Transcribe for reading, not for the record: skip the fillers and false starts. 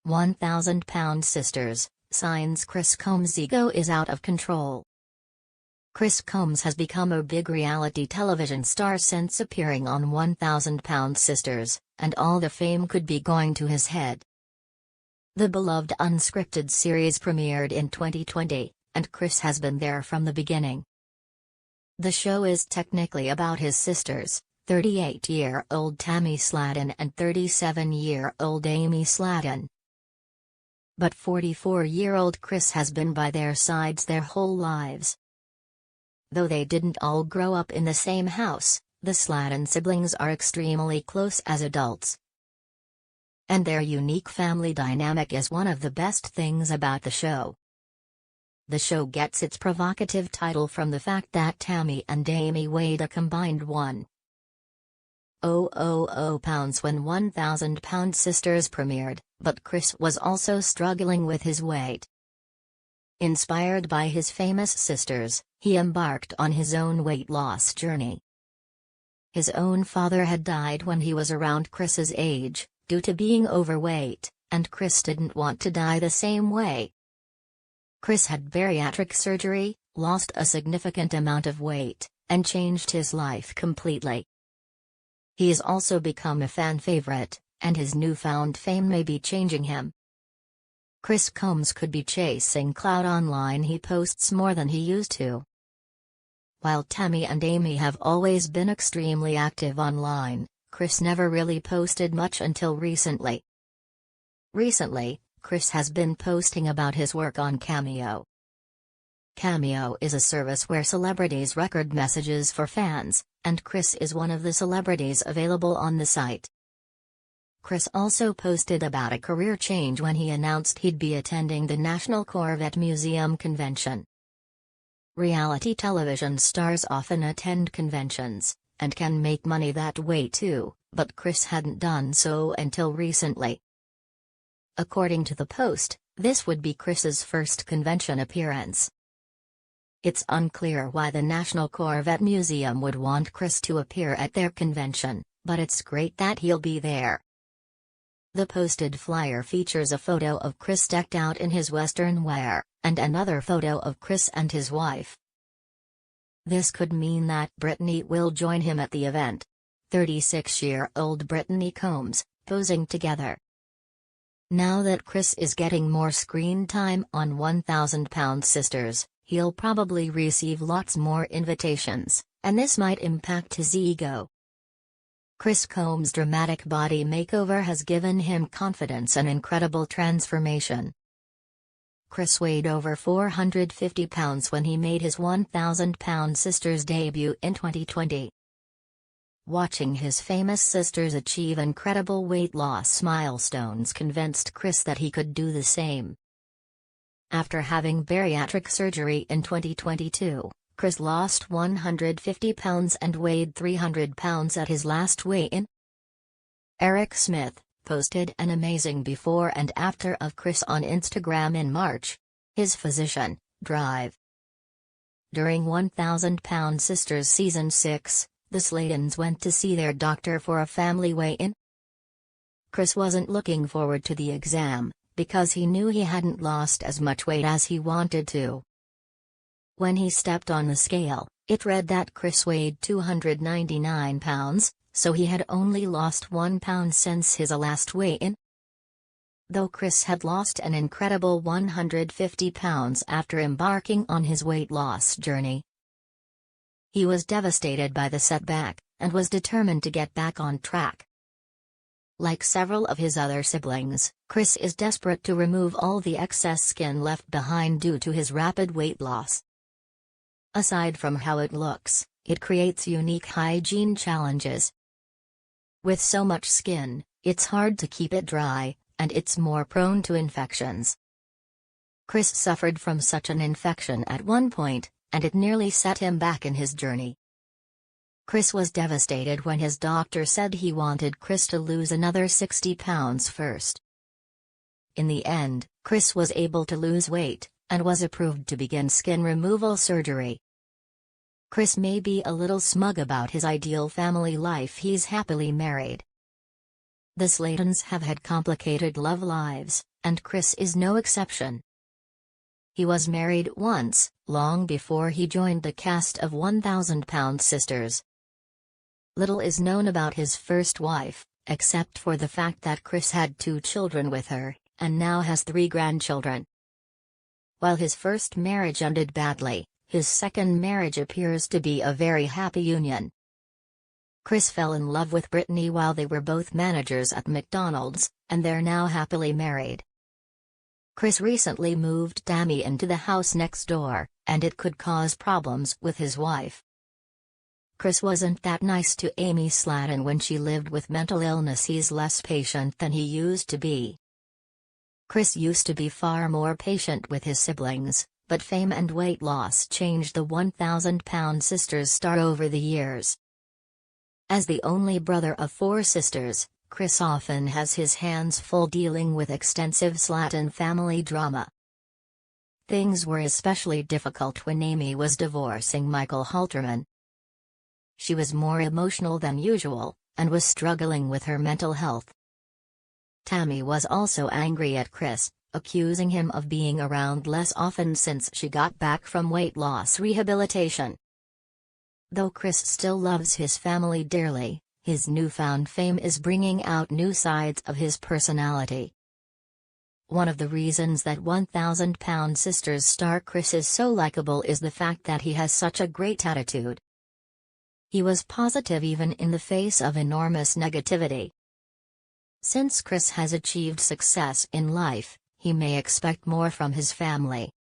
1,000-pound sisters, signs Chris Combs' ego is out of control. Chris Combs has become a big reality television star since appearing on 1,000-pound sisters, and all the fame could be going to his head. The beloved unscripted series premiered in 2020, and Chris has been there from the beginning. The show is technically about his sisters, 38-year-old Tammy Slaton and 37-year-old Amy Slaton. But 44-year-old Chris has been by their sides their whole lives. Though they didn't all grow up in the same house, the Slaton siblings are extremely close as adults. And their unique family dynamic is one of the best things about the show. The show gets its provocative title from the fact that Tammy and Amy weighed a combined 1,000 pounds when 1,000-pound sisters premiered, but Chris was also struggling with his weight. Inspired by his famous sisters, he embarked on his own weight loss journey. His own father had died when he was around Chris's age, due to being overweight, and Chris didn't want to die the same way. Chris had bariatric surgery, lost a significant amount of weight, and changed his life completely. He has also become a fan favorite, and his newfound fame may be changing him. Chris Combs could be chasing clout online. He posts more than he used to. While Tammy and Amy have always been extremely active online, Chris never really posted much until recently. Recently, Chris has been posting about his work on Cameo. Cameo is a service where celebrities record messages for fans, and Chris is one of the celebrities available on the site. Chris also posted about a career change when he announced he'd be attending the National Corvette Museum convention. Reality television stars often attend conventions, and can make money that way too, but Chris hadn't done so until recently. According to the post, this would be Chris's first convention appearance. It's unclear why the National Corvette Museum would want Chris to appear at their convention, but it's great that he'll be there. The posted flyer features a photo of Chris decked out in his Western wear, and another photo of Chris and his wife. This could mean that Brittany will join him at the event. 36-year-old Brittany Combs, posing together. Now that Chris is getting more screen time on 1,000-pound sisters, he'll probably receive lots more invitations, and this might impact his ego. Chris Combs' dramatic body makeover has given him confidence and incredible transformation. Chris weighed over 450 pounds when he made his 1,000-pound sisters debut in 2020. Watching his famous sisters achieve incredible weight loss milestones convinced Chris that he could do the same. After having bariatric surgery in 2022, Chris lost 150 pounds and weighed 300 pounds at his last weigh-in. Eric Smith posted an amazing before and after of Chris on Instagram in March. His physician, Drive. During 1,000-pound sisters season 6, the Slatons went to see their doctor for a family weigh-in. Chris wasn't looking forward to the exam, because he knew he hadn't lost as much weight as he wanted to. When he stepped on the scale, it read that Chris weighed 299 pounds, so he had only lost 1 pound since his last weigh-in. Though Chris had lost an incredible 150 pounds after embarking on his weight loss journey, he was devastated by the setback, and was determined to get back on track. Like several of his other siblings, Chris is desperate to remove all the excess skin left behind due to his rapid weight loss. Aside from how it looks, it creates unique hygiene challenges. With so much skin, it's hard to keep it dry, and it's more prone to infections. Chris suffered from such an infection at one point, and it nearly set him back in his journey. Chris was devastated when his doctor said he wanted Chris to lose another 60 pounds first. In the end, Chris was able to lose weight, and was approved to begin skin removal surgery. Chris may be a little smug about his ideal family life. He's happily married. The Slatons have had complicated love lives, and Chris is no exception. He was married once, long before he joined the cast of 1000 Sisters. Little is known about his first wife, except for the fact that Chris had 2 children with her, and now has 3 grandchildren. While his first marriage ended badly, his second marriage appears to be a very happy union. Chris fell in love with Brittany while they were both managers at McDonald's, and they're now happily married. Chris recently moved Tammy into the house next door, and it could cause problems with his wife. Chris wasn't that nice to Amy Slaton when she lived with mental illness. He's less patient than he used to be. Chris used to be far more patient with his siblings, but fame and weight loss changed the 1000 Sisters star over the years. As the only brother of 4 sisters, Chris often has his hands full dealing with extensive Slaton family drama. Things were especially difficult when Amy was divorcing Michael Halterman. She was more emotional than usual, and was struggling with her mental health. Tammy was also angry at Chris, accusing him of being around less often since she got back from weight loss rehabilitation. Though Chris still loves his family dearly, his newfound fame is bringing out new sides of his personality. One of the reasons that 1000 Sisters star Chris is so likable is the fact that he has such a great attitude. He was positive even in the face of enormous negativity. Since Chris has achieved success in life, he may expect more from his family.